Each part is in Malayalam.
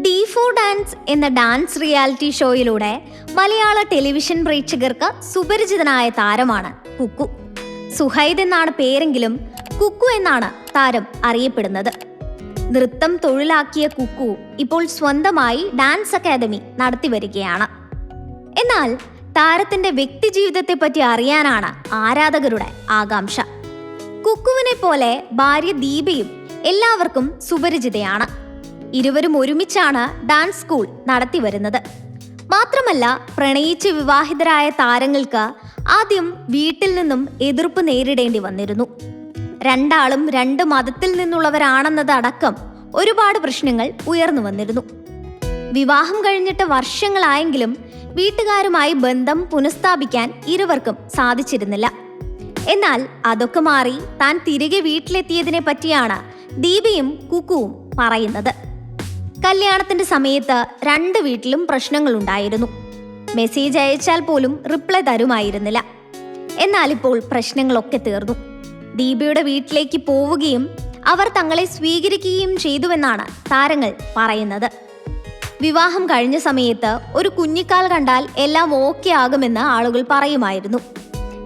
D4 ഡാൻസ് എന്ന ഡാൻസ് റിയാലിറ്റി ഷോയിലൂടെ മലയാള ടെലിവിഷൻ പ്രേക്ഷകർക്ക് സുപരിചിതനായ താരമാണ് കുക്കു. സുഹൈദ് എന്നാണ് പേരെങ്കിലും കുക്കു എന്നാണ് താരം അറിയപ്പെടുന്നത്. നൃത്തം തൊഴിലാക്കിയ കുക്കു ഇപ്പോൾ സ്വന്തമായി ഡാൻസ് അക്കാദമി നടത്തിവരികയാണ്. എന്നാൽ താരത്തിന്റെ വ്യക്തിജീവിതത്തെ പറ്റി അറിയാനാണ് ആരാധകരുടെ ആകാംക്ഷ. കുക്കുവിനെ പോലെ ഭാര്യ ദീപയും എല്ലാവർക്കും സുപരിചിതയാണ്. ഇരുവരും ഒരുമിച്ചാണ് ഡാൻസ് സ്കൂൾ നടത്തിവരുന്നത്. മാത്രമല്ല, പ്രണയിച്ച് വിവാഹിതരായ താരങ്ങൾക്ക് ആദ്യം വീട്ടിൽ നിന്നും എതിർപ്പ് നേരിടേണ്ടി വന്നിരുന്നു. രണ്ടാളും രണ്ട് മതത്തിൽ നിന്നുള്ളവരാണെന്നതടക്കം ഒരുപാട് പ്രശ്നങ്ങൾ ഉയർന്നു വന്നിരുന്നു. വിവാഹം കഴിഞ്ഞിട്ട് വർഷങ്ങളായെങ്കിലും വീട്ടുകാരുമായി ബന്ധം പുനഃസ്ഥാപിക്കാൻ ഇരുവർക്കും സാധിച്ചിരുന്നില്ല. എന്നാൽ അതൊക്കെ മാറി താൻ തിരികെ വീട്ടിലെത്തിയതിനെ പറ്റിയാണ് ദീപയും കുക്കുവും പറയുന്നത്. കല്യാണത്തിന്റെ സമയത്ത് രണ്ട് വീട്ടിലും പ്രശ്നങ്ങളുണ്ടായിരുന്നു. മെസ്സേജ് അയച്ചാൽ പോലും റിപ്ലൈ തരുമായിരുന്നില്ല. എന്നാൽ ഇപ്പോൾ പ്രശ്നങ്ങളൊക്കെ തീർന്നു. ദീപയുടെ വീട്ടിലേക്ക് പോവുകയും അവർ തങ്ങളെ സ്വീകരിക്കുകയും ചെയ്തുവെന്നാണ് താരങ്ങൾ പറയുന്നത്. വിവാഹം കഴിഞ്ഞ സമയത്ത് ഒരു കുഞ്ഞിക്കാൽ കണ്ടാൽ എല്ലാം ഓക്കെ ആകുമെന്ന് ആളുകൾ പറയുമായിരുന്നു.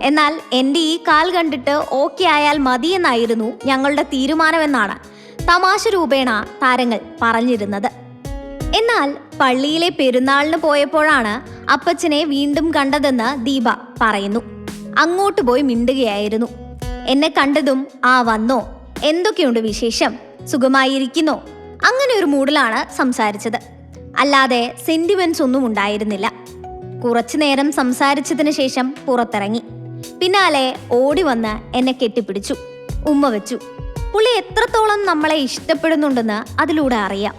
എന്നാൽ എൻ്റെ ഈ കാൽ കണ്ടിട്ട് ഓക്കെ ആയാൽ മതിയെന്നായിരുന്നു ഞങ്ങളുടെ തീരുമാനമെന്നാണ് തമാശ രൂപേണ താരങ്ങൾ പറഞ്ഞിരുന്നത്. എന്നാൽ പള്ളിയിലെ പെരുന്നാളിന് പോയപ്പോഴാണ് അപ്പച്ചനെ വീണ്ടും കണ്ടതെന്ന് ദീപ പറയുന്നു. അങ്ങോട്ട് പോയി മിണ്ടുകയായിരുന്നു. എന്നെ കണ്ടതും "ആ വന്നോ, എന്തൊക്കെയുണ്ട് വിശേഷം, സുഖമായിരിക്കുന്നോ" അങ്ങനെ ഒരു മൂഡിലാണ് സംസാരിച്ചത്. അല്ലാതെ സെന്റിമെന്റ്സ് ഒന്നും ഉണ്ടായിരുന്നില്ല. കുറച്ചു നേരം സംസാരിച്ചതിന് ശേഷം പുറത്തിറങ്ങി. പിന്നാലെ ഓടി വന്ന് എന്നെ കെട്ടിപ്പിടിച്ചു, ഉമ്മ വെച്ചു. പുള്ളി എത്രത്തോളം നമ്മളെ ഇഷ്ടപ്പെടുന്നുണ്ടെന്ന് അതിലൂടെ അറിയാം.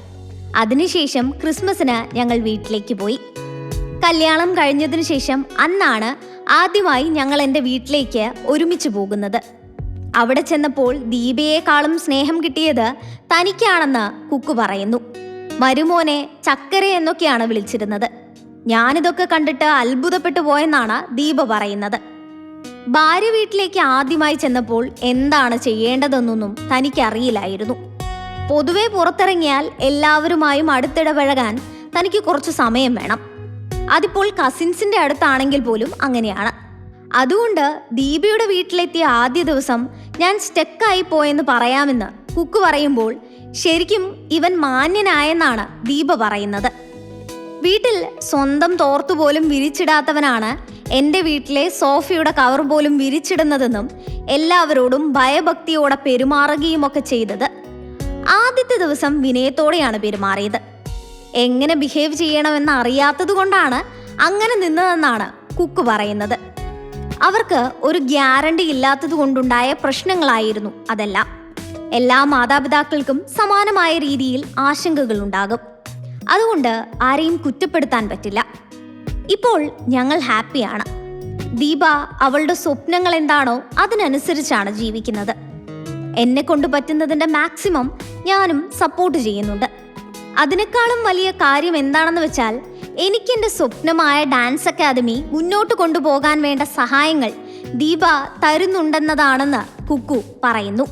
അതിനുശേഷം ക്രിസ്മസിന് ഞങ്ങൾ വീട്ടിലേക്ക് പോയി. കല്യാണം കഴിഞ്ഞതിനു ശേഷം അന്നാണ് ആദ്യമായി ഞങ്ങൾ എൻ്റെ വീട്ടിലേക്ക് ഒരുമിച്ച് പോകുന്നത്. അവിടെ ചെന്നപ്പോൾ ദീപയെക്കാളും സ്നേഹം കിട്ടിയത് തനിക്കാണെന്ന് കുക്കു പറയുന്നു. മരുമോനെ ചക്കര എന്നൊക്കെയാണ് വിളിച്ചിരുന്നത്. ഞാനിതൊക്കെ കണ്ടിട്ട് അത്ഭുതപ്പെട്ടു പോയെന്നാണ് ദീപ പറയുന്നത്. ഭാര്യ വീട്ടിലേക്ക് ആദ്യമായി ചെന്നപ്പോൾ എന്താണ് ചെയ്യേണ്ടതെന്നൊന്നും തനിക്കറിയില്ലായിരുന്നു. പൊതുവെ പുറത്തിറങ്ങിയാൽ എല്ലാവരുമായും അടുത്തിടപഴകാൻ തനിക്ക് കുറച്ച് സമയം വേണം. അതിപ്പോൾ കസിൻസിന്റെ അടുത്താണെങ്കിൽ പോലും അങ്ങനെയാണ്. അതുകൊണ്ട് ദീപയുടെ വീട്ടിലെത്തിയ ആദ്യ ദിവസം ഞാൻ സ്റ്റക്കായി പോയെന്ന് പറയാമെന്ന് കുക്കു പറയുമ്പോൾ ശരിക്കും ഇവൻ മാന്യനായെന്നാണ് ദീപ പറയുന്നത്. വീട്ടിൽ സ്വന്തം തോർത്തുപോലും വിരിച്ചിടാത്തവനാണ് എൻ്റെ വീട്ടിലെ സോഫയുടെ കവർ പോലും വിരിച്ചിടുന്നതെന്നും എല്ലാവരോടും ഭയഭക്തിയോടെ പെരുമാറുകയുമൊക്കെ ചെയ്തത്. ആദ്യത്തെ ദിവസം വിനയത്തോടെയാണ് പെരുമാറിയത്. എങ്ങനെ ബിഹേവ് ചെയ്യണമെന്ന് അറിയാത്തത് കൊണ്ടാണ് അങ്ങനെ നിന്നതെന്നാണ് കുക്കു പറയുന്നത്. അവർക്ക് ഒരു ഗ്യാരണ്ടി ഇല്ലാത്തത് കൊണ്ടുണ്ടായ പ്രശ്നങ്ങളായിരുന്നു അതെല്ലാം. എല്ലാ മാതാപിതാക്കൾക്കും സമാനമായ രീതിയിൽ ആശങ്കകൾ ഉണ്ടാകും. അതുകൊണ്ട് ആരെയും കുറ്റപ്പെടുത്താൻ പറ്റില്ല. ഇപ്പോൾ ഞങ്ങൾ ഹാപ്പിയാണ്. ദീപ അവളുടെ സ്വപ്നങ്ങൾ എന്താണോ അതിനനുസരിച്ചാണ് ജീവിക്കുന്നത്. എന്നെ കൊണ്ട് പറ്റുന്നതിൻ്റെ മാക്സിമം ഞാനും സപ്പോർട്ട് ചെയ്യുന്നുണ്ട്. അതിനേക്കാളും വലിയ കാര്യം എന്താണെന്ന് വെച്ചാൽ എനിക്കെൻ്റെ സ്വപ്നമായ ഡാൻസ് അക്കാദമി മുന്നോട്ട് കൊണ്ടുപോകാൻ വേണ്ട സഹായങ്ങൾ ദീപ തരുന്നുണ്ടെന്നതാണെന്ന് കുക്കു പറയുന്നു.